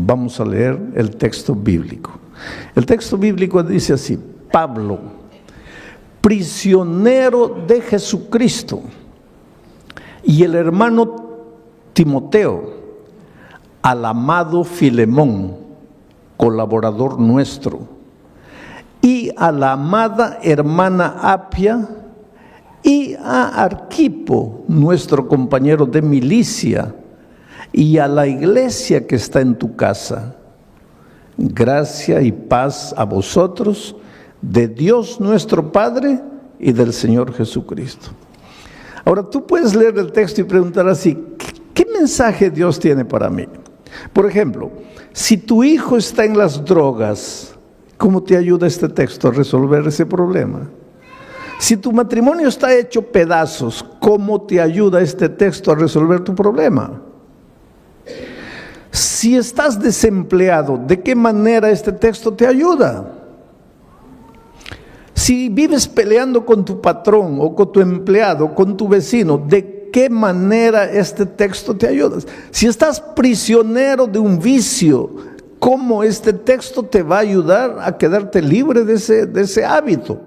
Vamos a leer el texto bíblico. El texto bíblico dice así: Pablo, prisionero de Jesucristo, y el hermano Timoteo, al amado Filemón, colaborador nuestro, y a la amada hermana Apia, y a Arquipo, nuestro compañero de milicia, y a la iglesia que está en tu casa. Gracia y paz a vosotros, de Dios nuestro Padre y del Señor Jesucristo. Ahora tú puedes leer el texto y preguntar así: ¿qué mensaje Dios tiene para mí? Por ejemplo, si tu hijo está en las drogas, ¿cómo te ayuda este texto a resolver ese problema? Si tu matrimonio está hecho pedazos, ¿cómo te ayuda este texto a resolver tu problema? Si estás desempleado, ¿de qué manera este texto te ayuda? Si vives peleando con tu patrón o con tu empleado, con tu vecino, ¿de qué manera este texto te ayuda? Si estás prisionero de un vicio, ¿cómo este texto te va a ayudar a quedarte libre de ese hábito?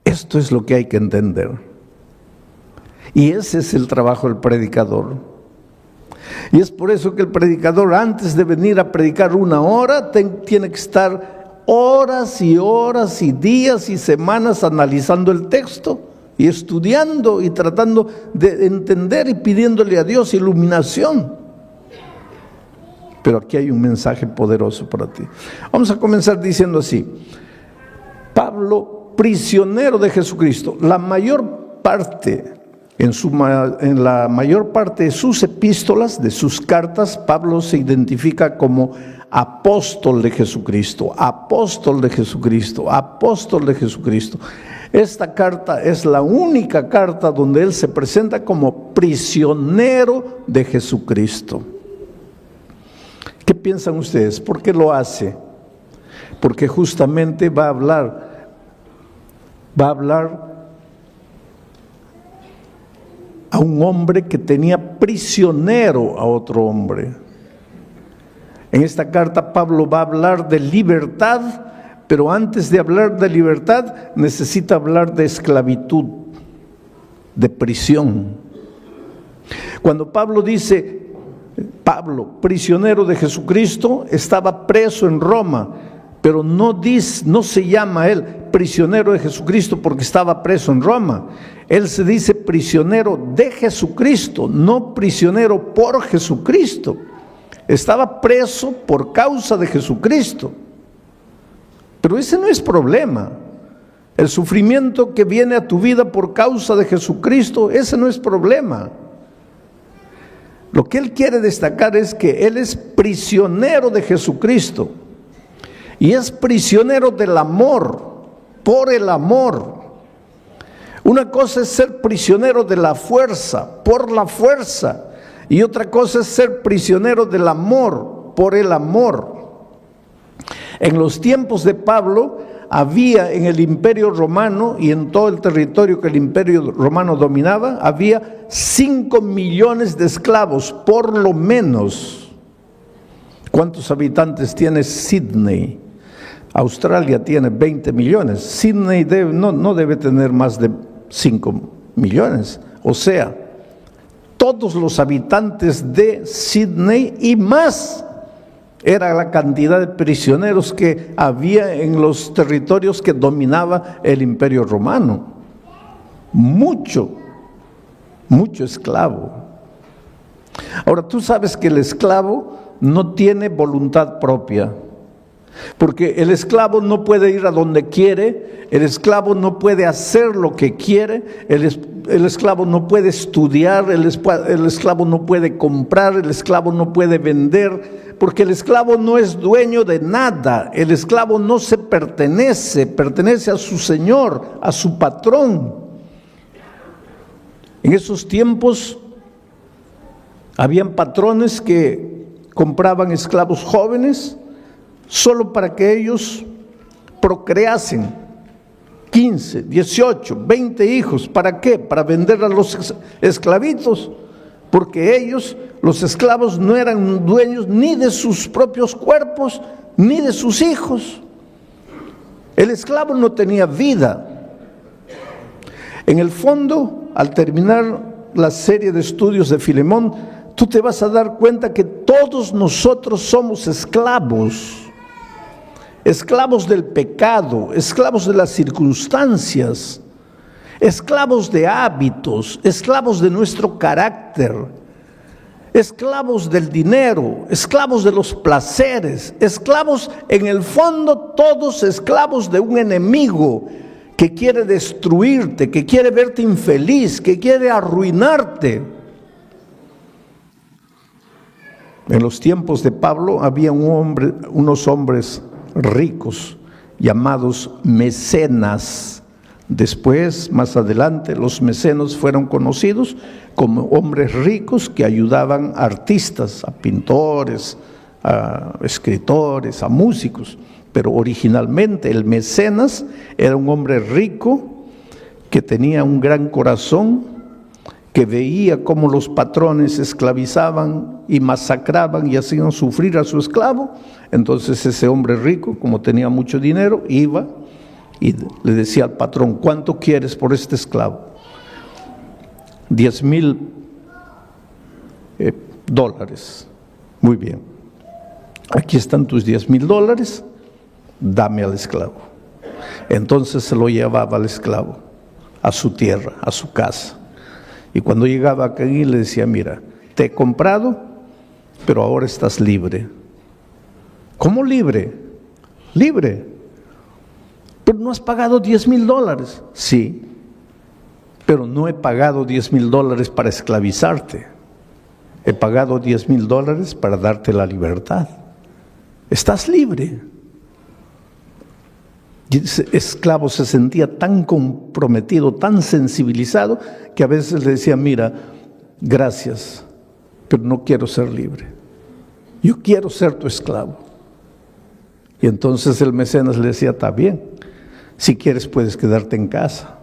Esto es lo que hay que entender. Y ese es el trabajo del predicador. Y es por eso que el predicador, antes de venir a predicar una hora, tiene que estar horas y horas y días y semanas analizando el texto y estudiando y tratando de entender y pidiéndole a Dios iluminación. Pero aquí hay un mensaje poderoso para ti. Vamos a comenzar diciendo así: Pablo, prisionero de Jesucristo. En la mayor parte de sus epístolas, de sus cartas, Pablo se identifica como apóstol de Jesucristo, apóstol de Jesucristo, apóstol de Jesucristo. Esta carta es la única carta donde él se presenta como prisionero de Jesucristo. ¿Qué piensan ustedes? ¿Por qué lo hace? Porque justamente va a hablar a un hombre que tenía prisionero a otro hombre. En esta carta Pablo va a hablar de libertad, pero antes de hablar de libertad necesita hablar de esclavitud, de prisión. Cuando Pablo dice, Pablo, prisionero de Jesucristo, estaba preso en Roma, pero no se llama él prisionero de Jesucristo porque estaba preso en Roma. Él se dice prisionero de Jesucristo, no prisionero por Jesucristo. Estaba preso por causa de Jesucristo. Pero ese no es problema. El sufrimiento que viene a tu vida por causa de Jesucristo, ese no es problema. Lo que él quiere destacar es que él es prisionero de Jesucristo. Y es prisionero del amor, por el amor. Una cosa es ser prisionero de la fuerza, por la fuerza. Y otra cosa es ser prisionero del amor, por el amor. En los tiempos de Pablo había en el Imperio Romano y en todo el territorio que el Imperio Romano dominaba, había 5 millones de esclavos, por lo menos. ¿Cuántos habitantes tiene Sydney? Australia tiene 20 millones. Sydney no debe tener más de 5 millones. O sea, todos los habitantes de Sydney y más era la cantidad de prisioneros que había en los territorios que dominaba el Imperio Romano. Mucho esclavo. Ahora, tú sabes que el esclavo no tiene voluntad propia. Porque el esclavo no puede ir a donde quiere, el esclavo no puede hacer lo que quiere, el esclavo no puede estudiar, el esclavo no puede comprar, el esclavo no puede vender, porque el esclavo no es dueño de nada, el esclavo no se pertenece a su señor, a su patrón. En esos tiempos habían patrones que compraban esclavos jóvenes solo para que ellos procreasen 15, 18, 20 hijos. ¿Para qué? Para vender a los esclavitos. porque ellos, los esclavos, no eran dueños ni de sus propios cuerpos, ni de sus hijos. El esclavo no tenía vida. En el fondo, al terminar la serie de estudios de Filemón, tú te vas a dar cuenta que todos nosotros somos esclavos. Esclavos del pecado, esclavos de las circunstancias, esclavos de hábitos, esclavos de nuestro carácter, esclavos del dinero, esclavos de los placeres, esclavos, en el fondo, todos esclavos de un enemigo que quiere destruirte, que quiere verte infeliz, que quiere arruinarte. En los tiempos de Pablo había unos hombres ricos llamados mecenas. Después, más adelante, los mecenas fueron conocidos como hombres ricos que ayudaban a artistas, a pintores, a escritores, a músicos. Pero originalmente el mecenas era un hombre rico que tenía un gran corazón, que veía cómo los patrones esclavizaban y masacraban y hacían sufrir a su esclavo. Entonces ese hombre rico, como tenía mucho dinero, iba y le decía al patrón: ¿cuánto quieres por este esclavo? $10,000. Muy bien, aquí están tus $10,000, dame al esclavo. Entonces se lo llevaba al esclavo a su tierra, a su casa. Y cuando llegaba aquí le decía: mira, te he comprado, pero ahora estás libre. ¿Cómo libre? Libre. Pero no has pagado $10,000. Sí, pero no he pagado $10,000 para esclavizarte. He pagado $10,000 para darte la libertad. Estás libre. Y ese esclavo se sentía tan comprometido, tan sensibilizado, que a veces le decía: mira, gracias, pero no quiero ser libre. Yo quiero ser tu esclavo. Y entonces el mecenas le decía: está bien, si quieres puedes quedarte en casa.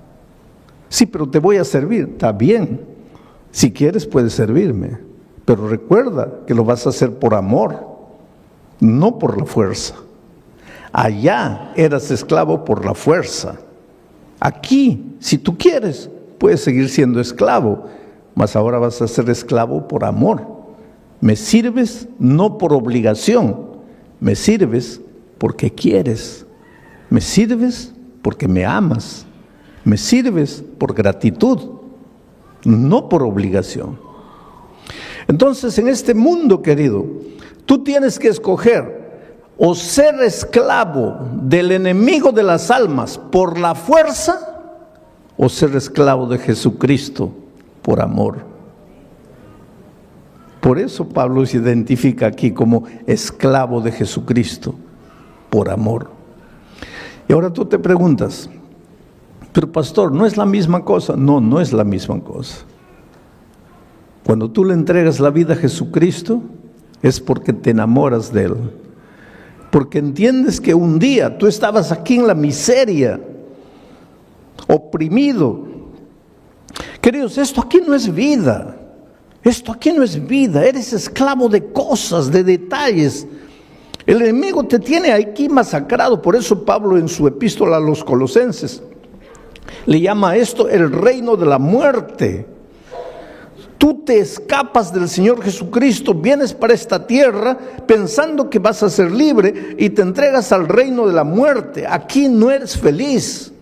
Sí, pero te voy a servir. Está bien, si quieres puedes servirme, pero recuerda que lo vas a hacer por amor, no por la fuerza. Allá eras esclavo por la fuerza. Aquí, si tú quieres, puedes seguir siendo esclavo, mas ahora vas a ser esclavo por amor. Me sirves no por obligación, me sirves porque quieres, me sirves porque me amas, me sirves por gratitud, no por obligación. Entonces, en este mundo, querido, tú tienes que escoger: o ser esclavo del enemigo de las almas por la fuerza, o ser esclavo de Jesucristo por amor. Por eso Pablo se identifica aquí como esclavo de Jesucristo por amor. Y ahora tú te preguntas: pero pastor, ¿no es la misma cosa? No, no es la misma cosa. Cuando tú le entregas la vida a Jesucristo, es porque te enamoras de Él. Porque entiendes que un día tú estabas aquí en la miseria, oprimido. Queridos, esto aquí no es vida. Esto aquí no es vida. Eres esclavo de cosas, de detalles. El enemigo te tiene aquí masacrado. Por eso Pablo, en su epístola a los Colosenses, le llama a esto el reino de la muerte. Tú te escapas del Señor Jesucristo, vienes para esta tierra pensando que vas a ser libre y te entregas al reino de la muerte. Aquí no eres feliz.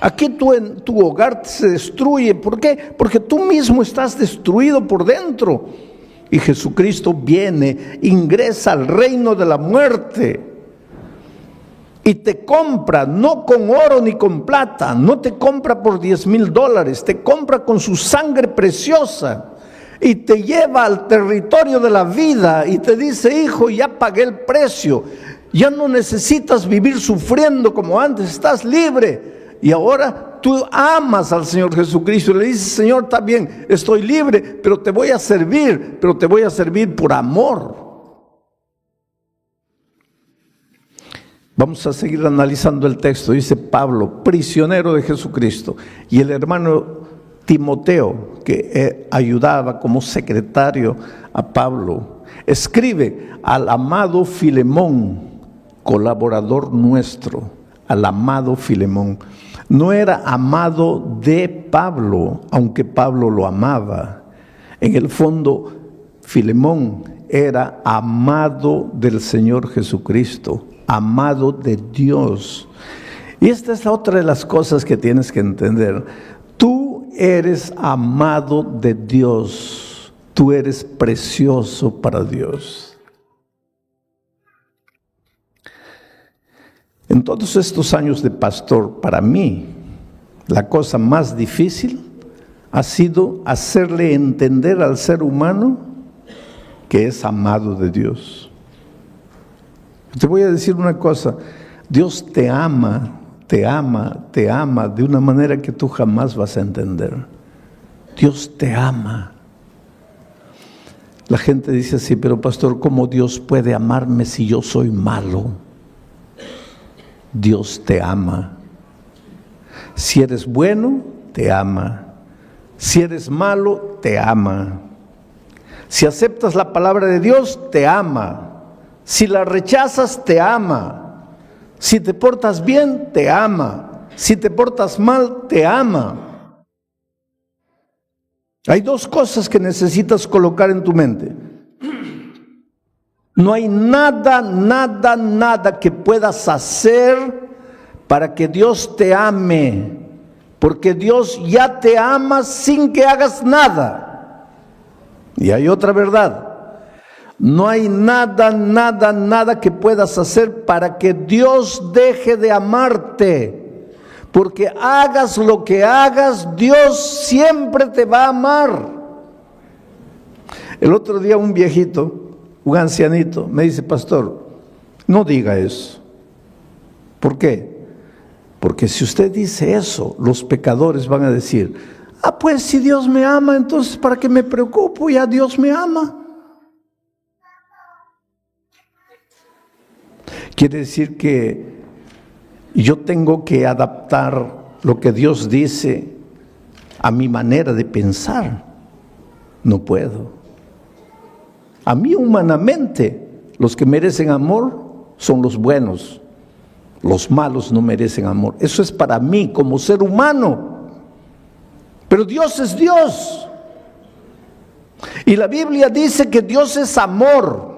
Aquí tu hogar se destruye. ¿Por qué? Porque tú mismo estás destruido por dentro. Y Jesucristo viene, ingresa al reino de la muerte y te compra, no con oro ni con plata, no te compra por $10,000, te compra con su sangre preciosa. Y te lleva al territorio de la vida y te dice: hijo, ya pagué el precio, ya no necesitas vivir sufriendo como antes, estás libre. Y ahora tú amas al Señor Jesucristo y le dices: Señor, está bien, estoy libre, pero te voy a servir, pero te voy a servir por amor. Vamos a seguir analizando el texto. Dice Pablo, prisionero de Jesucristo, y el hermano Timoteo, que ayudaba como secretario a Pablo, escribe al amado Filemón, colaborador nuestro, al amado Filemón. No era amado de Pablo, aunque Pablo lo amaba. En el fondo, Filemón era amado del Señor Jesucristo, amado de Dios. Y esta es otra de las cosas que tienes que entender. Tú eres amado de Dios, tú eres precioso para Dios. En todos estos años de pastor, para mí, la cosa más difícil ha sido hacerle entender al ser humano que es amado de Dios. Te voy a decir una cosa, Dios te ama, te ama, te ama de una manera que tú jamás vas a entender. Dios te ama. La gente dice así, pero pastor, ¿cómo Dios puede amarme si yo soy malo? Dios te ama. Si eres bueno, te ama. Si eres malo, te ama. Si aceptas la palabra de Dios, te ama. Si la rechazas, te ama. Si te portas bien, te ama. Si te portas mal, te ama. Hay dos cosas que necesitas colocar en tu mente. No hay nada que puedas hacer para que Dios te ame, porque Dios ya te ama sin que hagas nada. Y hay otra verdad. No hay nada que puedas hacer para que Dios deje de amarte, porque hagas lo que hagas, Dios siempre te va a amar. El otro día un viejito, un ancianito, me dice, pastor, no diga eso. ¿Por qué? Porque si usted dice eso, los pecadores van a decir, pues si Dios me ama, entonces ¿para qué me preocupo? Ya Dios me ama. Quiere decir que yo tengo que adaptar lo que Dios dice a mi manera de pensar. No puedo. A mí humanamente, los que merecen amor son los buenos. Los malos no merecen amor. Eso es para mí como ser humano. Pero Dios es Dios. Y la Biblia dice que Dios es amor.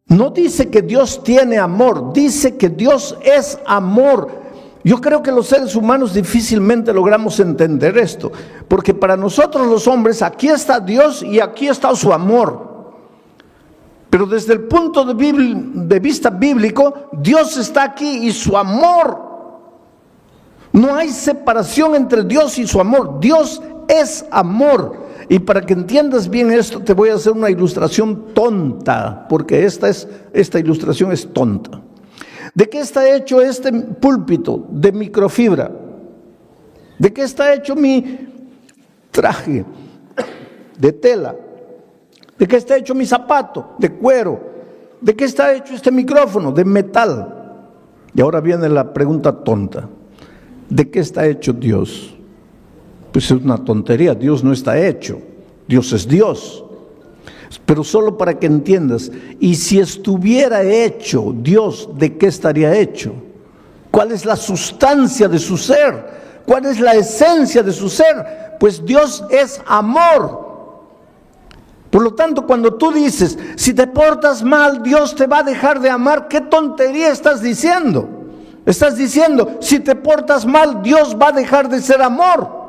No dice que Dios tiene amor, dice que Dios es amor. Yo creo que los seres humanos difícilmente logramos entender esto, porque para nosotros los hombres aquí está Dios y aquí está su amor. Pero desde el punto de vista bíblico, Dios está aquí y su amor. No hay separación entre Dios y su amor. Dios es amor. Y para que entiendas bien esto, te voy a hacer una ilustración tonta, porque esta ilustración es tonta. ¿De qué está hecho este púlpito? De microfibra. ¿De qué está hecho mi traje? De tela. ¿De qué está hecho mi zapato? De cuero. ¿De qué está hecho este micrófono? De metal. Y ahora viene la pregunta tonta. ¿De qué está hecho Dios? Pues es una tontería, Dios no está hecho, Dios es Dios. Pero solo para que entiendas, y si estuviera hecho Dios, ¿de qué estaría hecho? ¿Cuál es la sustancia de su ser? ¿Cuál es la esencia de su ser? Pues Dios es amor. Por lo tanto, cuando tú dices, si te portas mal, Dios te va a dejar de amar, ¿qué tontería estás diciendo? Estás diciendo, si te portas mal, Dios va a dejar de ser amor.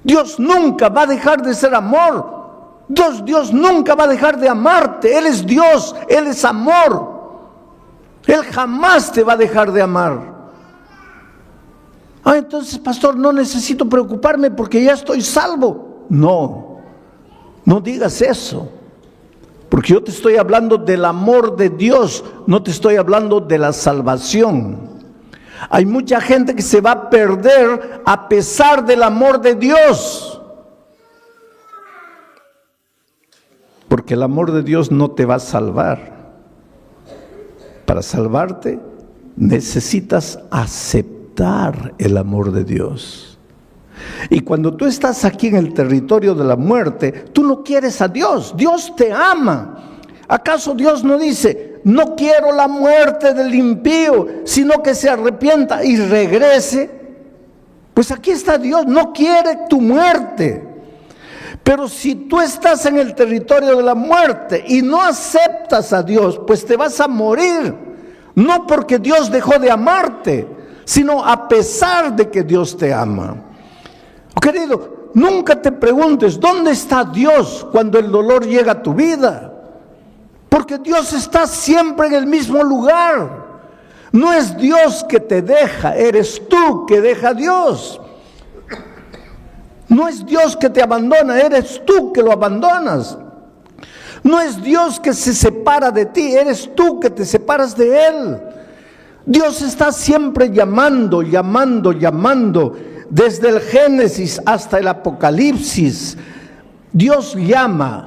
Dios nunca va a dejar de ser amor. Dios nunca va a dejar de amarte. Él es Dios, Él es amor. Él jamás te va a dejar de amar. Entonces, pastor, no necesito preocuparme porque ya estoy salvo. No digas eso. Porque yo te estoy hablando del amor de Dios, no te estoy hablando de la salvación. Hay mucha gente que se va a perder a pesar del amor de Dios. Porque el amor de Dios no te va a salvar. Para salvarte necesitas aceptar disfrutar el amor de Dios. Y cuando tú estás aquí en el territorio de la muerte, tú no quieres a Dios. Dios te ama. ¿Acaso Dios no dice, no quiero la muerte del impío, sino que se arrepienta y regrese? Pues aquí está Dios, no quiere tu muerte. Pero si tú estás en el territorio de la muerte y no aceptas a Dios, pues te vas a morir. No porque Dios dejó de amarte, sino a pesar de que Dios te ama. Querido, nunca te preguntes, ¿dónde está Dios cuando el dolor llega a tu vida? Porque Dios está siempre en el mismo lugar. No es Dios que te deja, eres tú que deja a Dios. No es Dios que te abandona, eres tú que lo abandonas. No es Dios que se separa de ti, eres tú que te separas de Él. Dios está siempre llamando, llamando, llamando. Desde el Génesis hasta el Apocalipsis, Dios llama.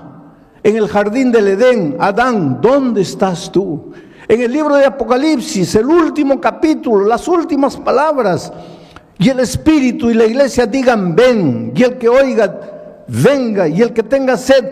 En el jardín del Edén, Adán, ¿dónde estás tú? En el libro de Apocalipsis, el último capítulo, las últimas palabras, y el Espíritu y la iglesia digan, ven, y el que oiga, venga, y el que tenga sed,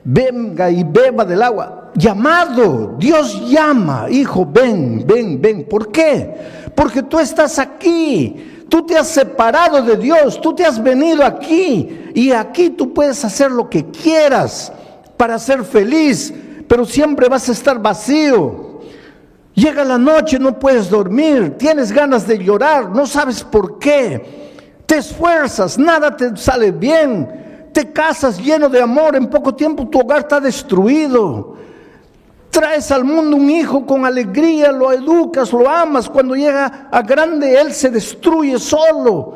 venga y beba del agua. Llamado, Dios llama, hijo, ven, ven, ven. ¿Por qué? Porque tú estás aquí, tú te has separado de Dios, tú te has venido aquí, y aquí tú puedes hacer lo que quieras para ser feliz, pero siempre vas a estar vacío. Llega la noche, no puedes dormir, tienes ganas de llorar, no sabes por qué. Te esfuerzas, nada te sale bien. Te casas lleno de amor, en poco tiempo tu hogar está destruido. Traes al mundo un hijo con alegría, lo educas, lo amas. Cuando llega a grande, él se destruye solo.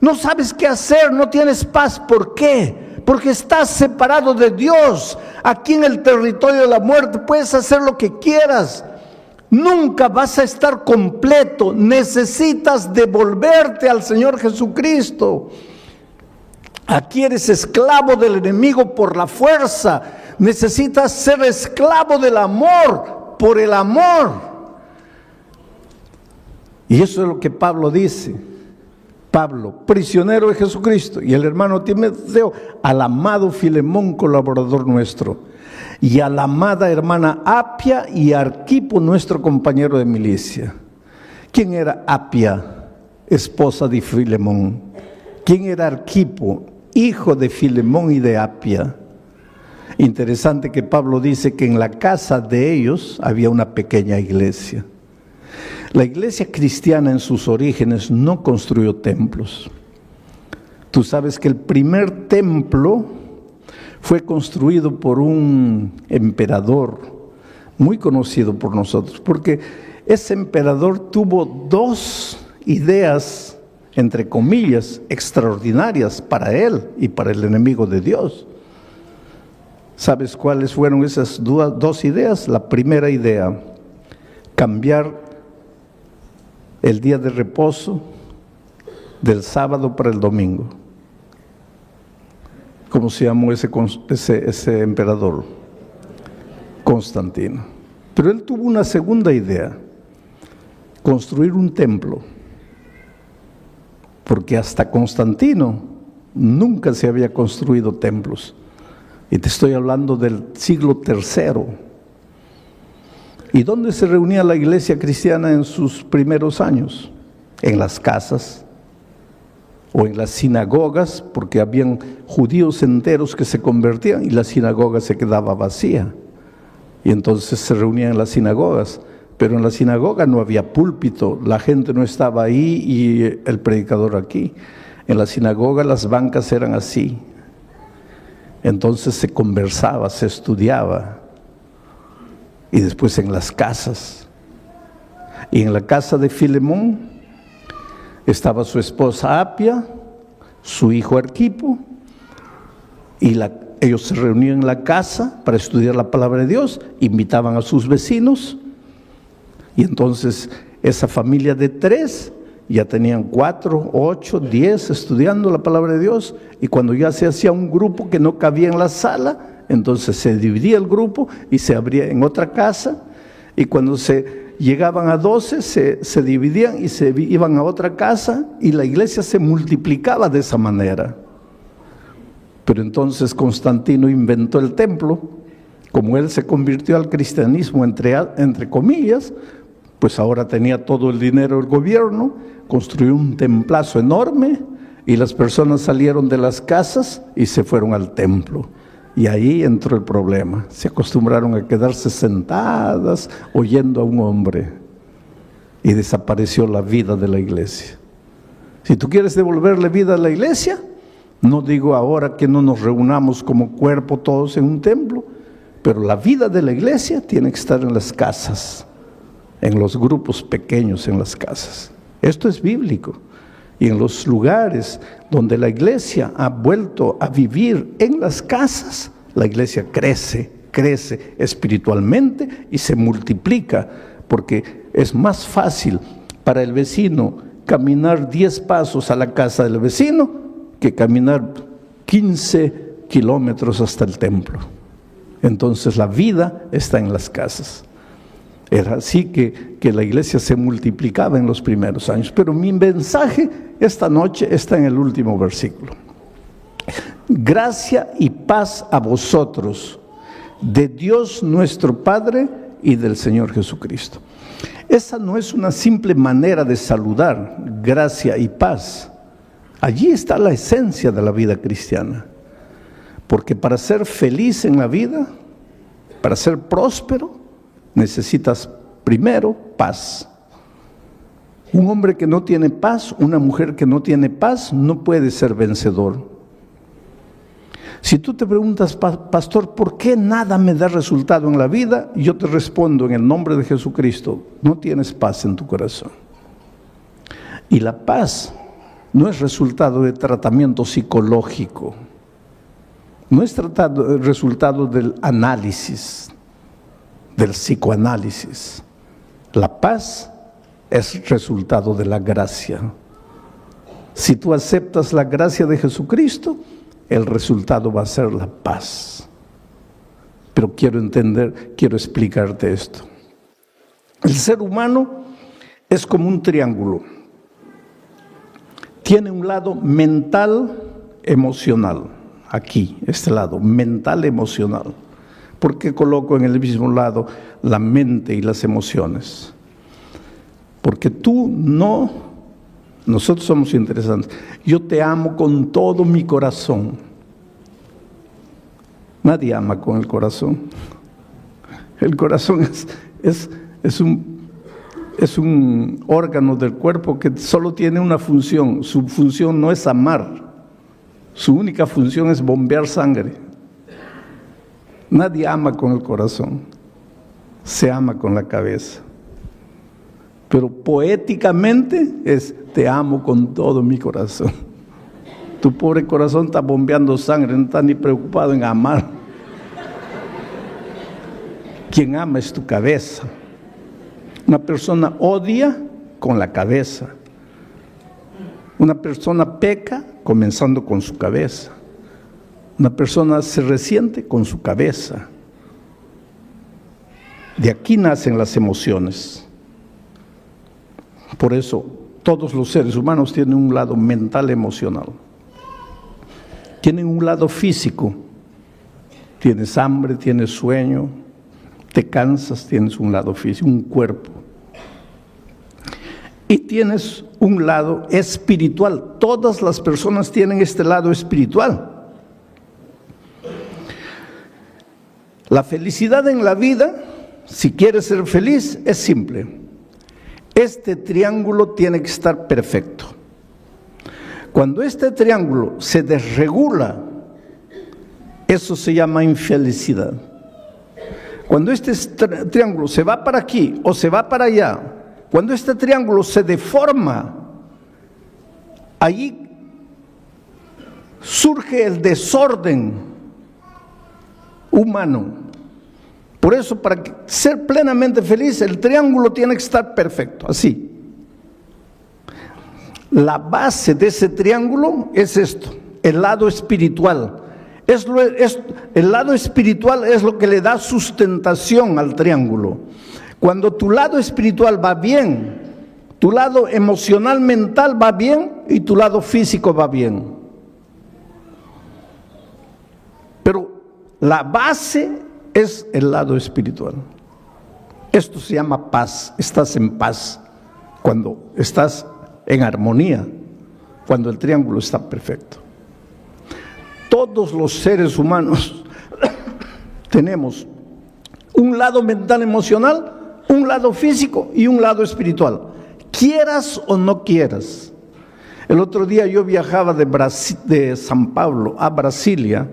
No sabes qué hacer, no tienes paz. ¿Por qué? Porque estás separado de Dios. Aquí en el territorio de la muerte puedes hacer lo que quieras. Nunca vas a estar completo. Necesitas devolverte al Señor Jesucristo. Aquí eres esclavo del enemigo por la fuerza. Necesitas ser esclavo del amor por el amor. Y eso es lo que Pablo dice. Pablo, prisionero de Jesucristo, y el hermano Timoteo, al amado Filemón, colaborador nuestro, y a la amada hermana Apia y Arquipo, nuestro compañero de milicia. ¿Quién era Apia, esposa de Filemón? ¿Quién era Arquipo, hijo de Filemón y de Apia? Interesante que Pablo dice que en la casa de ellos había una pequeña iglesia. La iglesia cristiana en sus orígenes no construyó templos. Tú sabes que el primer templo fue construido por un emperador muy conocido por nosotros, porque ese emperador tuvo dos ideas, entre comillas, extraordinarias para él y para el enemigo de Dios. ¿Sabes cuáles fueron esas dos ideas? La primera idea, cambiar el día de reposo del sábado para el domingo. ¿Cómo se llamó ese emperador? Constantino. Pero él tuvo una segunda idea, construir un templo, porque hasta Constantino nunca se había construido templos. Y te estoy hablando del siglo III. ¿Y dónde se reunía la iglesia cristiana en sus primeros años? En las casas o en las sinagogas, porque habían judíos enteros que se convertían y la sinagoga se quedaba vacía. Y entonces se reunían en las sinagogas, pero en la sinagoga no había púlpito, la gente no estaba ahí y el predicador aquí. En la sinagoga las bancas eran así. Entonces se conversaba, se estudiaba. Y después en las casas. Y en la casa de Filemón estaba su esposa Apia, su hijo Arquipo, y ellos se reunían en la casa para estudiar la palabra de Dios, invitaban a sus vecinos, y entonces esa familia de 3 ya tenían 4, 8, 10 estudiando la palabra de Dios, y cuando ya se hacía un grupo que no cabía en la sala, entonces se dividía el grupo y se abría en otra casa, y cuando se llegaban a 12, se dividían y se iban a otra casa y la iglesia se multiplicaba de esa manera. Pero entonces Constantino inventó el templo. Como él se convirtió al cristianismo, entre comillas, pues ahora tenía todo el dinero del gobierno, construyó un templazo enorme y las personas salieron de las casas y se fueron al templo. Y ahí entró el problema. Se acostumbraron a quedarse sentadas oyendo a un hombre y desapareció la vida de la iglesia. Si tú quieres devolverle vida a la iglesia, no digo ahora que no nos reunamos como cuerpo todos en un templo, pero la vida de la iglesia tiene que estar en las casas, en los grupos pequeños en las casas. Esto es bíblico. Y en los lugares donde la iglesia ha vuelto a vivir en las casas, la iglesia crece espiritualmente y se multiplica, porque es más fácil para el vecino caminar 10 pasos a la casa del vecino que caminar 15 kilómetros hasta el templo. Entonces la vida está en las casas. Era así que la iglesia se multiplicaba en los primeros años. Pero mi mensaje esta noche está en el último versículo. Gracia y paz a vosotros, de Dios nuestro Padre y del Señor Jesucristo. Esa no es una simple manera de saludar, gracia y paz. Allí está la esencia de la vida cristiana. Porque para ser feliz en la vida, para ser próspero, necesitas primero paz. Un hombre que no tiene paz, una mujer que no tiene paz, no puede ser vencedor. Si tú te preguntas, pastor, ¿por qué nada me da resultado en la vida? Yo te respondo en el nombre de Jesucristo, no tienes paz en tu corazón. Y la paz no es resultado de tratamiento psicológico, no es resultado del análisis, del psicoanálisis. La paz es resultado de la gracia. Si tú aceptas la gracia de Jesucristo, el resultado va a ser la paz. Pero quiero explicarte esto. El ser humano es como un triángulo. Tiene un lado mental, emocional. Aquí, este lado, mental, emocional. ¿Por qué coloco en el mismo lado la mente y las emociones? Porque nosotros somos interesantes. Yo te amo con todo mi corazón. Nadie ama con el corazón. El corazón es un órgano del cuerpo que solo tiene una función. Su función no es amar. Su única función es bombear sangre. Nadie ama con el corazón, se ama con la cabeza. Pero poéticamente es, te amo con todo mi corazón. Tu pobre corazón está bombeando sangre, no está ni preocupado en amar. Quien ama es tu cabeza. Una persona odia con la cabeza. Una persona peca comenzando con su cabeza. Una persona se resiente con su cabeza. De aquí nacen las emociones. Por eso todos los seres humanos tienen un lado mental, emocional. Tienen un lado físico. Tienes hambre, tienes sueño, te cansas, tienes un lado físico, un cuerpo. Y tienes un lado espiritual. Todas las personas tienen este lado espiritual. La felicidad en la vida, si quieres ser feliz, es simple. Este triángulo tiene que estar perfecto. Cuando este triángulo se desregula, eso se llama infelicidad. Cuando este triángulo se va para aquí o se va para allá, cuando este triángulo se deforma, allí surge el desorden humano. Por eso, para ser plenamente feliz, el triángulo tiene que estar perfecto, así. La base de ese triángulo es esto, el lado espiritual. El lado espiritual es lo que le da sustentación al triángulo. Cuando tu lado espiritual va bien, tu lado emocional, mental va bien y tu lado físico va bien. Pero la base es el lado espiritual. Esto se llama paz. Estás en paz cuando estás en armonía, cuando el triángulo está perfecto. Todos los seres humanos tenemos un lado mental emocional, un lado físico y un lado espiritual, quieras o no quieras. El otro día yo viajaba de San Pablo a Brasilia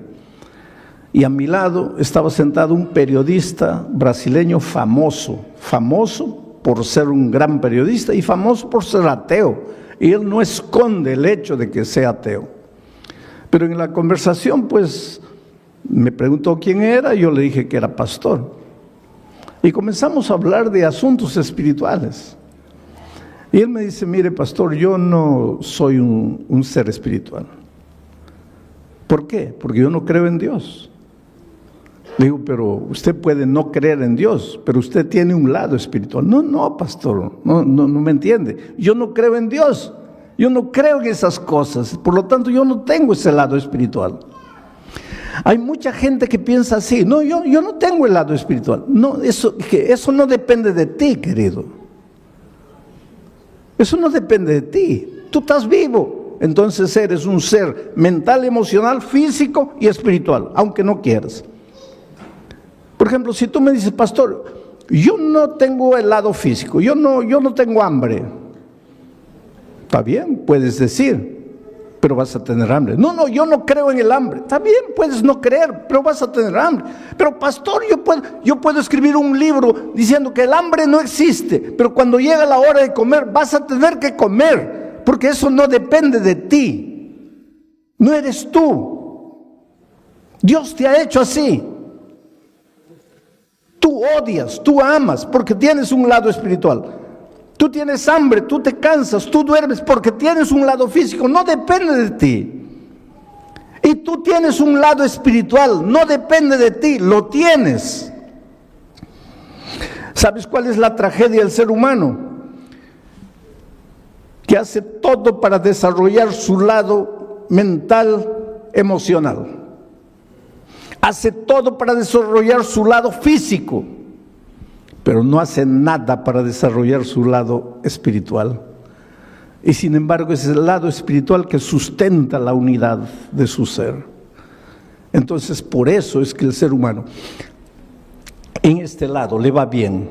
y a mi lado estaba sentado un periodista brasileño famoso por ser un gran periodista y famoso por ser ateo, y él no esconde el hecho de que sea ateo. Pero en la conversación pues me preguntó quién era, yo le dije que era pastor. Y comenzamos a hablar de asuntos espirituales. Y él me dice, mire pastor, yo no soy un ser espiritual. ¿Por qué? Porque yo no creo en Dios. Le digo, pero usted puede no creer en Dios, pero usted tiene un lado espiritual. No, pastor, no me entiende. Yo no creo en Dios, yo no creo en esas cosas, por lo tanto yo no tengo ese lado espiritual. Hay mucha gente que piensa así, no, yo no tengo el lado espiritual. No, eso no depende de ti, querido. Eso no depende de ti. Tú estás vivo, entonces eres un ser mental, emocional, físico y espiritual, aunque no quieras. Por ejemplo, si tú me dices, pastor, yo no tengo el lado físico, yo no tengo hambre. Está bien, puedes decir, pero vas a tener hambre. No, yo no creo en el hambre. Está bien, puedes no creer, pero vas a tener hambre. Pero pastor, yo puedo escribir un libro diciendo que el hambre no existe, pero cuando llega la hora de comer, vas a tener que comer, porque eso no depende de ti. No eres tú. Dios te ha hecho así. Tú odias, tú amas, porque tienes un lado espiritual. Tú tienes hambre, tú te cansas, tú duermes porque tienes un lado físico, no depende de ti. Y tú tienes un lado espiritual, no depende de ti, lo tienes. ¿Sabes cuál es la tragedia del ser humano? Que hace todo para desarrollar su lado mental, emocional. Hace todo para desarrollar su lado físico, pero no hace nada para desarrollar su lado espiritual. Y sin embargo es el lado espiritual que sustenta la unidad de su ser. Entonces por eso es que el ser humano en este lado le va bien,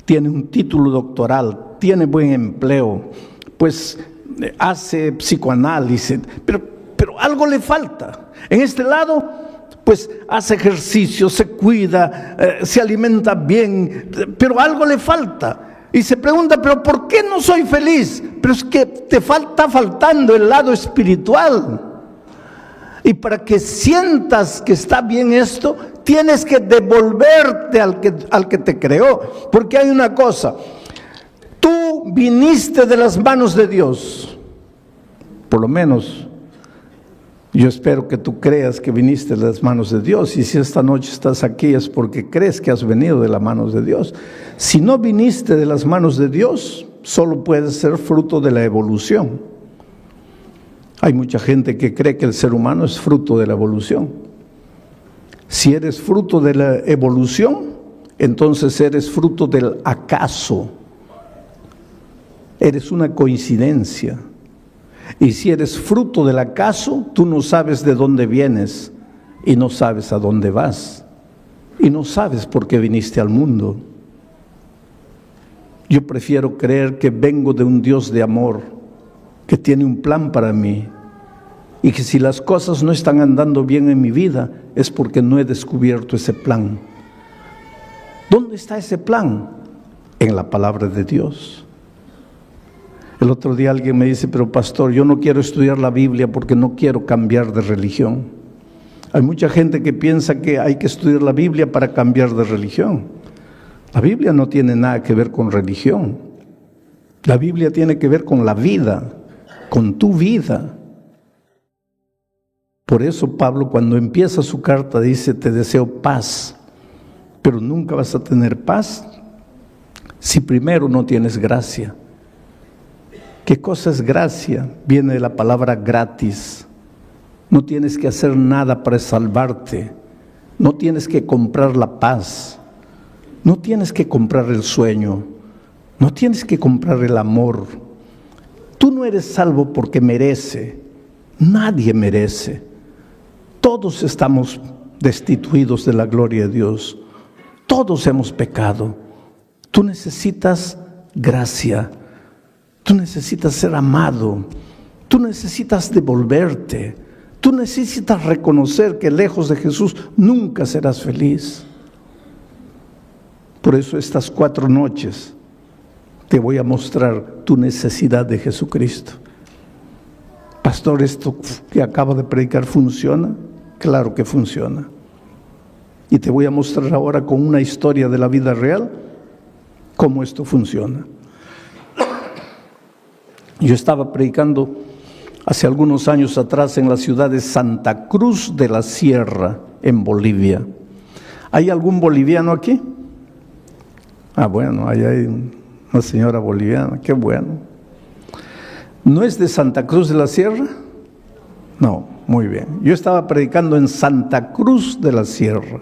tiene un título doctoral, tiene buen empleo, pues hace psicoanálisis, pero algo le falta. En este lado pues hace ejercicio, se cuida, se alimenta bien, pero algo le falta. Y se pregunta, ¿pero por qué no soy feliz? Pero es que te está faltando el lado espiritual. Y para que sientas que está bien esto, tienes que devolverte al que te creó. Porque hay una cosa, tú viniste de las manos de Dios, por lo menos. Yo espero que tú creas que viniste de las manos de Dios, y si esta noche estás aquí es porque crees que has venido de las manos de Dios. Si no viniste de las manos de Dios, solo puedes ser fruto de la evolución. Hay mucha gente que cree que el ser humano es fruto de la evolución. Si eres fruto de la evolución, entonces eres fruto del acaso. Eres una coincidencia. Y si eres fruto del acaso, tú no sabes de dónde vienes y no sabes a dónde vas y no sabes por qué viniste al mundo. Yo prefiero creer que vengo de un Dios de amor, que tiene un plan para mí, y que si las cosas no están andando bien en mi vida es porque no he descubierto ese plan. ¿Dónde está ese plan? En la palabra de Dios. El otro día alguien me dice, pero pastor, yo no quiero estudiar la Biblia porque no quiero cambiar de religión. Hay mucha gente que piensa que hay que estudiar la Biblia para cambiar de religión. La Biblia no tiene nada que ver con religión. La Biblia tiene que ver con la vida, con tu vida. Por eso Pablo, cuando empieza su carta, dice, te deseo paz, pero nunca vas a tener paz si primero no tienes gracia? ¿Qué cosa es gracia? Viene de la palabra gratis. No tienes que hacer nada para salvarte. No tienes que comprar la paz. No tienes que comprar el sueño. No tienes que comprar el amor. Tú no eres salvo porque merece. Nadie merece. Todos estamos destituidos de la gloria de Dios. Todos hemos pecado. Tú necesitas gracia. Tú necesitas ser amado. Tú necesitas devolverte. Tú necesitas reconocer que lejos de Jesús nunca serás feliz. Por eso estas 4 noches te voy a mostrar tu necesidad de Jesucristo. Pastor, ¿esto que acabo de predicar funciona? Claro que funciona. Y te voy a mostrar ahora con una historia de la vida real cómo esto funciona. Yo estaba predicando hace algunos años atrás en la ciudad de Santa Cruz de la Sierra, en Bolivia. ¿Hay algún boliviano aquí? Bueno, ahí hay una señora boliviana, qué bueno. ¿No es de Santa Cruz de la Sierra? No, muy bien. Yo estaba predicando en Santa Cruz de la Sierra.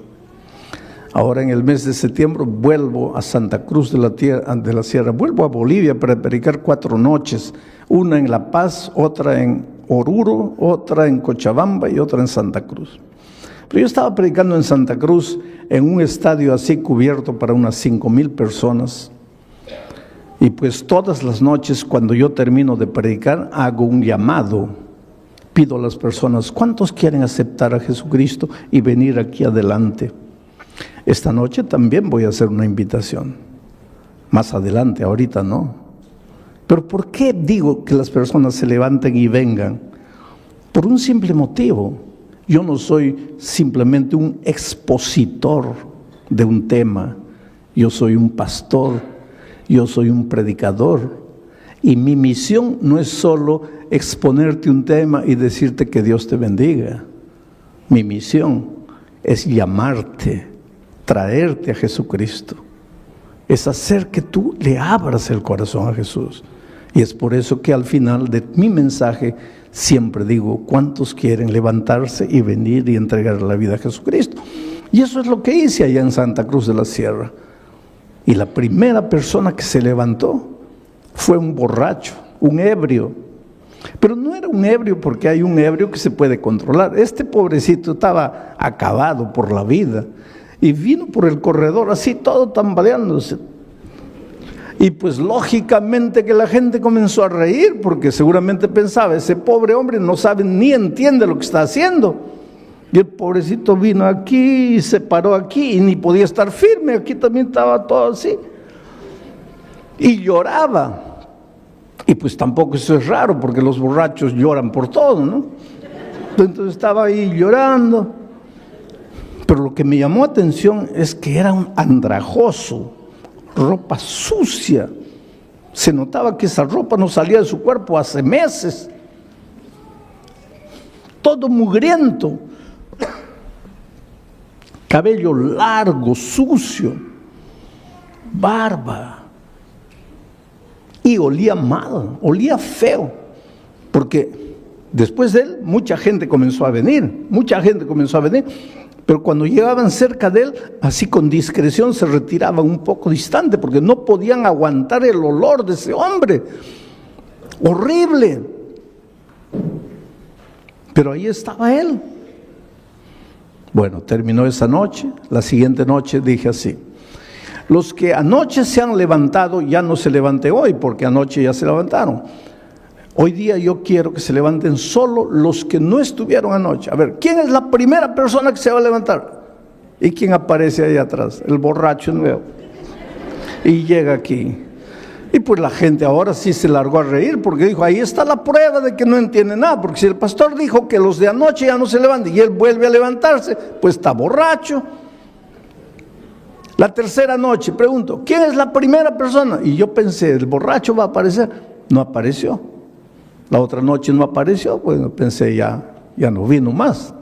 Ahora en el mes de septiembre vuelvo a Santa Cruz de la Sierra, vuelvo a Bolivia para predicar 4 noches, una en La Paz, otra en Oruro, otra en Cochabamba y otra en Santa Cruz. Pero yo estaba predicando en Santa Cruz en un estadio así cubierto para unas 5,000 personas. Y pues todas las noches cuando yo termino de predicar hago un llamado. Pido a las personas, ¿cuántos quieren aceptar a Jesucristo y venir aquí adelante? Esta noche también voy a hacer una invitación. Más adelante, ahorita no. Pero ¿por qué digo que las personas se levanten y vengan? Por un simple motivo. Yo no soy simplemente un expositor de un tema. Yo soy un pastor. Yo soy un predicador. Y mi misión no es solo exponerte un tema y decirte que Dios te bendiga. Mi misión es llamarte, traerte a Jesucristo. Es hacer que tú le abras el corazón a Jesús. Y es por eso que al final de mi mensaje siempre digo, ¿cuántos quieren levantarse y venir y entregar la vida a Jesucristo? Y eso es lo que hice allá en Santa Cruz de la Sierra. Y la primera persona que se levantó fue un borracho, un ebrio. Pero no era un ebrio porque hay un ebrio que se puede controlar. Este pobrecito estaba acabado por la vida. Y vino por el corredor así, todo tambaleándose. Y pues lógicamente que la gente comenzó a reír, porque seguramente pensaba, ese pobre hombre no sabe ni entiende lo que está haciendo. Y el pobrecito vino aquí y se paró aquí y ni podía estar firme, aquí también estaba todo así. Y lloraba. Y pues tampoco eso es raro, porque los borrachos lloran por todo, ¿no? Entonces estaba ahí llorando. Pero lo que me llamó atención es que era un andrajoso, ropa sucia. Se notaba que esa ropa no salía de su cuerpo hace meses. Todo mugriento. Cabello largo, sucio. Barba. Y olía mal, olía feo. Porque después de él, mucha gente comenzó a venir. Pero cuando llegaban cerca de él, así con discreción se retiraban un poco distante, porque no podían aguantar el olor de ese hombre. Horrible. Pero ahí estaba él. Bueno, terminó esa noche. La siguiente noche dije así: los que anoche se han levantado, ya no se levanten hoy, porque anoche ya se levantaron. Hoy día yo quiero que se levanten solo los que no estuvieron anoche. A ver, ¿quién es la primera persona que se va a levantar? ¿Y quién aparece ahí atrás? El borracho nuevo. Y llega aquí. Y pues la gente ahora sí se largó a reír, porque dijo, ahí está la prueba de que no entiende nada. Porque si el pastor dijo que los de anoche ya no se levantan y él vuelve a levantarse, pues está borracho. La tercera noche, pregunto, ¿quién es la primera persona? Y yo pensé, el borracho va a aparecer. No apareció. La otra noche no apareció, bueno, pensé ya no vino más.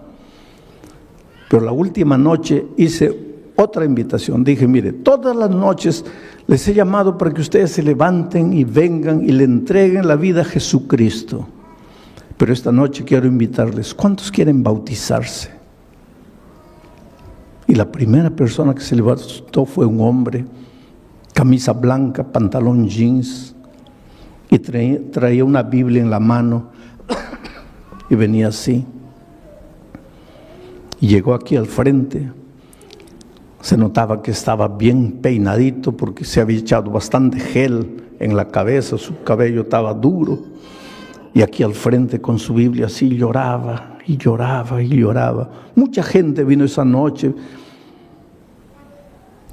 Pero la última noche hice otra invitación. Dije, mire, todas las noches les he llamado para que ustedes se levanten y vengan y le entreguen la vida a Jesucristo. Pero esta noche quiero invitarles, ¿cuántos quieren bautizarse? Y la primera persona que se levantó fue un hombre, camisa blanca, pantalón jeans, y traía una Biblia en la mano, y venía así. Y llegó aquí al frente. Se notaba que estaba bien peinadito porque se había echado bastante gel en la cabeza, su cabello estaba duro. Y aquí al frente con su Biblia así lloraba y lloraba y lloraba. Mucha gente vino esa noche.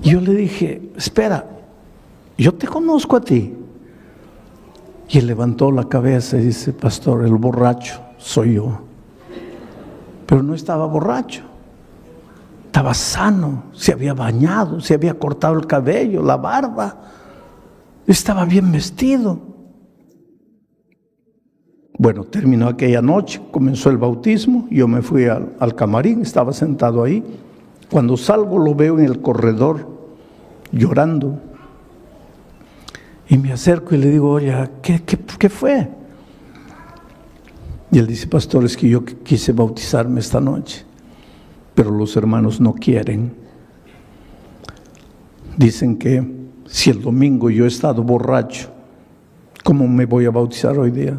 Y yo le dije, espera, yo te conozco a ti. Y él levantó la cabeza y dice, pastor, el borracho soy yo. Pero no estaba borracho. Estaba sano, se había bañado, se había cortado el cabello, la barba, estaba bien vestido. Bueno, terminó aquella noche, comenzó el bautismo, yo me fui al camarín, estaba sentado ahí. Cuando salgo lo veo en el corredor llorando. Y me acerco y le digo, oye, ¿qué fue? Y él dice, pastor, es que yo quise bautizarme esta noche, pero los hermanos no quieren. Dicen que si el domingo yo he estado borracho, ¿cómo me voy a bautizar hoy día?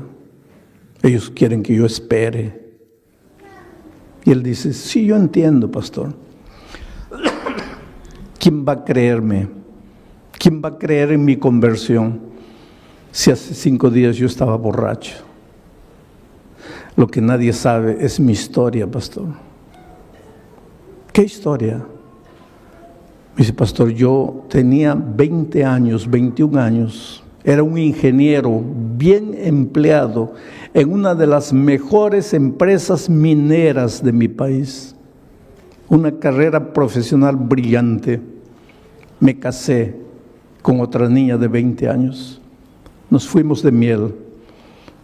Ellos quieren que yo espere. Y él dice, sí, yo entiendo, pastor. ¿Quién va a creerme? ¿Quién va a creer en mi conversión si hace 5 días yo estaba borracho? Lo que nadie sabe es mi historia, pastor. ¿Qué historia? Me dice, pastor, yo tenía 20 años, 21 años, era un ingeniero bien empleado en una de las mejores empresas mineras de mi país. Una carrera profesional brillante. Me casé con otra niña de 20 años. Nos fuimos de miel.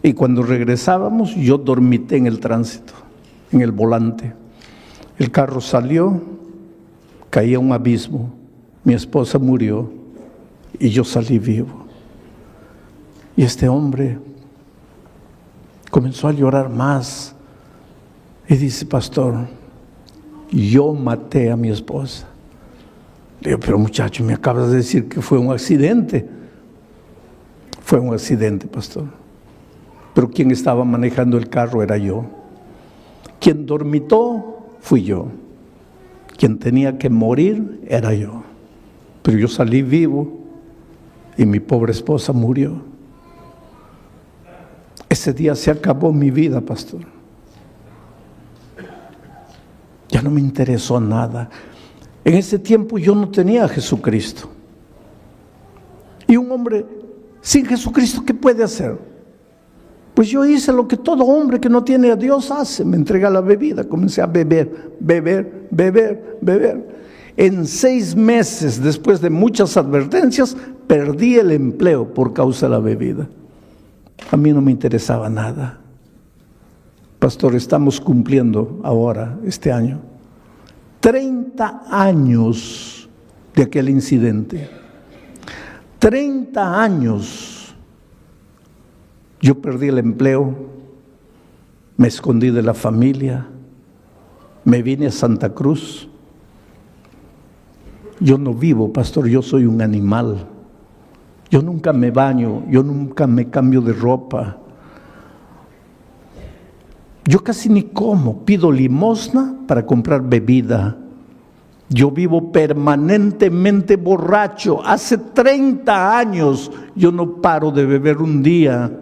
Y cuando regresábamos, yo dormité en el tránsito, en el volante. El carro salió, caí a un abismo, mi esposa murió y yo salí vivo. Y este hombre comenzó a llorar más y dice, pastor, yo maté a mi esposa. Le digo, pero muchacho, me acabas de decir que fue un accidente. Fue un accidente, pastor. Pero quien estaba manejando el carro era yo. Quien dormitó fui yo. Quien tenía que morir era yo. Pero yo salí vivo y mi pobre esposa murió. Ese día se acabó mi vida, pastor. Ya no me interesó nada. En ese tiempo yo no tenía a Jesucristo. Y un hombre sin Jesucristo, ¿qué puede hacer? Pues yo hice lo que todo hombre que no tiene a Dios hace. Me entregué a la bebida, comencé a beber. En 6 meses, después de muchas advertencias, perdí el empleo por causa de la bebida. A mí no me interesaba nada. Pastor, estamos cumpliendo ahora, este año, 30 años de aquel incidente. 30 años. Yo perdí el empleo, me escondí de la familia, me vine a Santa Cruz. Yo no vivo, pastor, yo soy un animal. Yo nunca me baño, yo nunca me cambio de ropa. Yo casi ni como, pido limosna para comprar bebida. Yo vivo permanentemente borracho. Hace 30 años yo no paro de beber un día.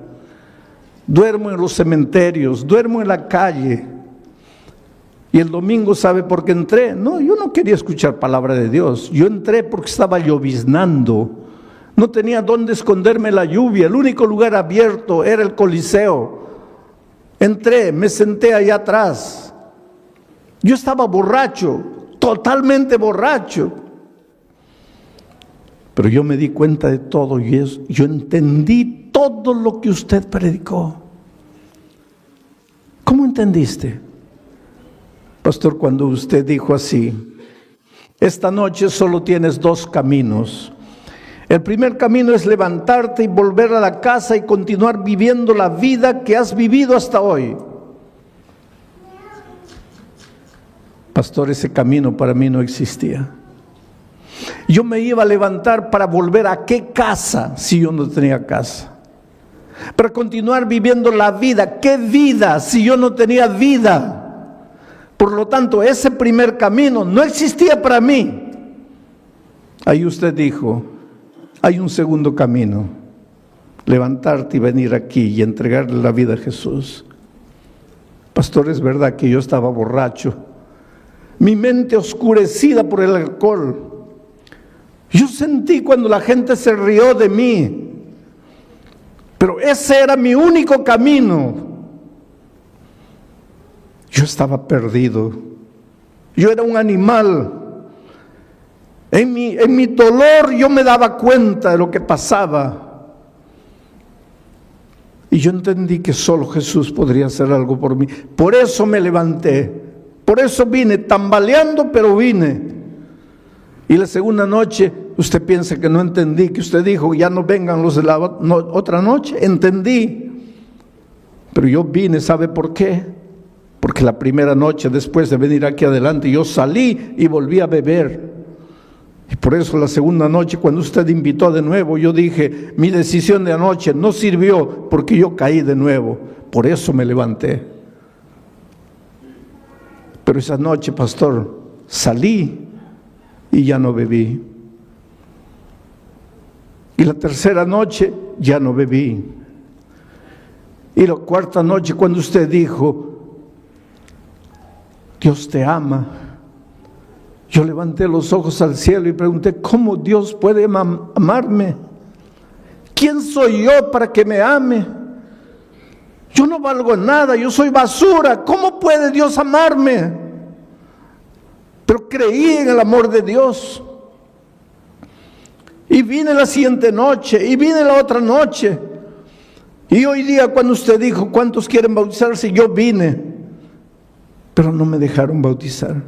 Duermo en los cementerios, duermo en la calle. Y el domingo, ¿sabe por qué entré? No, yo no quería escuchar palabra de Dios. Yo entré porque estaba lloviznando. No tenía dónde esconderme la lluvia. El único lugar abierto era el Coliseo. Entré, me senté allá atrás. Yo estaba borracho, totalmente borracho. Pero yo me di cuenta de todo y yo entendí todo lo que usted predicó. ¿Cómo entendiste? Pastor, cuando usted dijo así, Esta noche solo tienes dos caminos. El primer camino es levantarte y volver a la casa y continuar viviendo la vida que has vivido hasta hoy. Pastor, ese camino para mí no existía. Yo me iba a levantar para volver a qué casa si yo no tenía casa. Para continuar viviendo la vida. ¿Qué vida si yo no tenía vida? Por lo tanto, ese primer camino no existía para mí. Ahí usted dijo, hay un segundo camino. Levantarte y venir aquí y entregarle la vida a Jesús. Pastor, es verdad que yo estaba borracho. Mi mente oscurecida por el alcohol. Yo sentí cuando la gente se rió de mí. Pero ese era mi único camino. Yo estaba perdido. Yo era un animal. En mi dolor yo me daba cuenta de lo que pasaba. Y yo entendí que solo Jesús podría hacer algo por mí. Por eso me levanté. Por eso vine, tambaleando, pero vine. Y la segunda noche, usted piensa que no entendí, que usted dijo, ya no vengan los de la otra noche. Entendí. Pero yo vine, ¿sabe por qué? Porque la primera noche, después de venir aquí adelante, yo salí y volví a beber. Y por eso la segunda noche, cuando usted invitó de nuevo, yo dije, mi decisión de anoche no sirvió porque yo caí de nuevo. Por eso me levanté. Pero esa noche, pastor, salí y ya no bebí. Y la tercera noche ya no bebí. Y la cuarta noche, cuando usted dijo, Dios te ama, yo levanté los ojos al cielo y pregunté, ¿cómo Dios puede amarme? ¿Quién soy yo para que me ame? Yo no valgo nada, yo soy basura. ¿Cómo puede Dios amarme? Pero creí en el amor de Dios. Y vine la siguiente noche, y vine la otra noche. Y hoy día cuando usted dijo, ¿cuántos quieren bautizarse? Yo vine. Pero no me dejaron bautizar.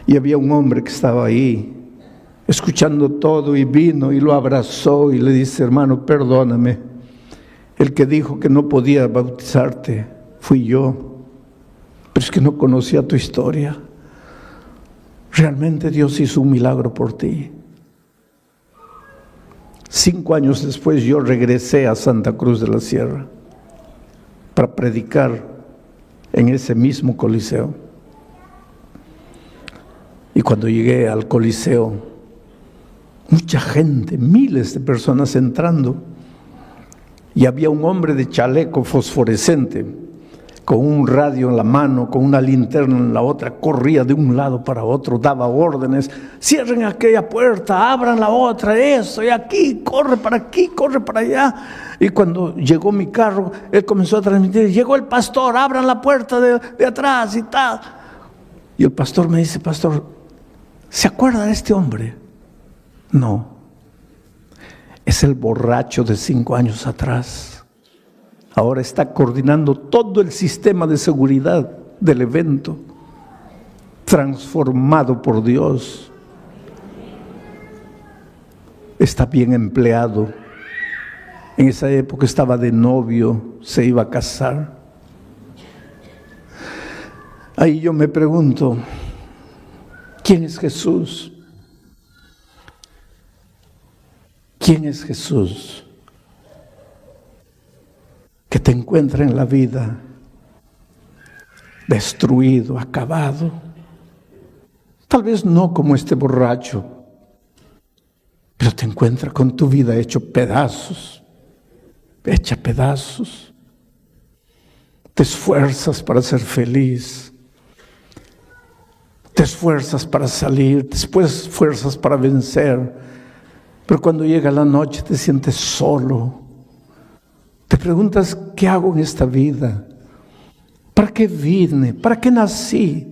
Y había un hombre que estaba ahí, escuchando todo, y vino y lo abrazó y le dice, hermano, perdóname. El que dijo que no podía bautizarte fui yo, pero es que no conocía tu historia. Realmente Dios hizo un milagro por ti. 5 años después yo regresé a Santa Cruz de la Sierra para predicar en ese mismo coliseo. Y cuando llegué al coliseo, mucha gente, miles de personas entrando. Y había un hombre de chaleco fosforescente, con un radio en la mano, con una linterna en la otra, corría de un lado para otro, daba órdenes, cierren aquella puerta, abran la otra, eso, y aquí, corre para allá. Y cuando llegó mi carro, él comenzó a transmitir, llegó el pastor, abran la puerta de atrás y tal. Y el pastor me dice, pastor, ¿se acuerda de este hombre? No. Es el borracho de 5 años atrás. Ahora está coordinando todo el sistema de seguridad del evento, transformado por Dios. Está bien empleado. En esa época estaba de novio, se iba a casar. Ahí yo me pregunto, ¿quién es Jesús? ¿Quién es Jesús? Que te encuentra en la vida destruido, acabado. Tal vez no como este borracho, pero te encuentra con tu vida hecha pedazos. Te esfuerzas para ser feliz. Te esfuerzas para salir, después esfuerzas para vencer. Pero cuando llega la noche te sientes solo. Te preguntas, ¿qué hago en esta vida? ¿Para qué vine? ¿Para qué nací?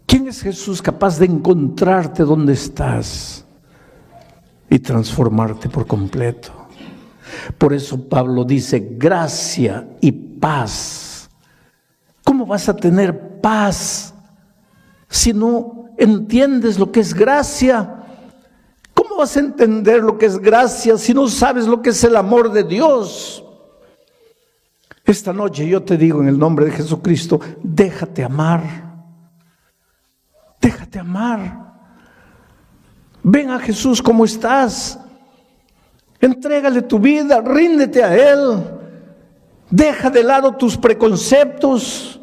¿Quién es Jesús capaz de encontrarte donde estás y transformarte por completo? Por eso Pablo dice, gracia y paz. ¿Cómo vas a tener paz si no entiendes lo que es gracia? ¿Cómo vas a entender lo que es gracia si no sabes lo que es el amor de Dios? Esta noche yo te digo en el nombre de Jesucristo, déjate amar. Déjate amar. Ven a Jesús como estás. Entrégale tu vida, ríndete a Él. Deja de lado tus preconceptos.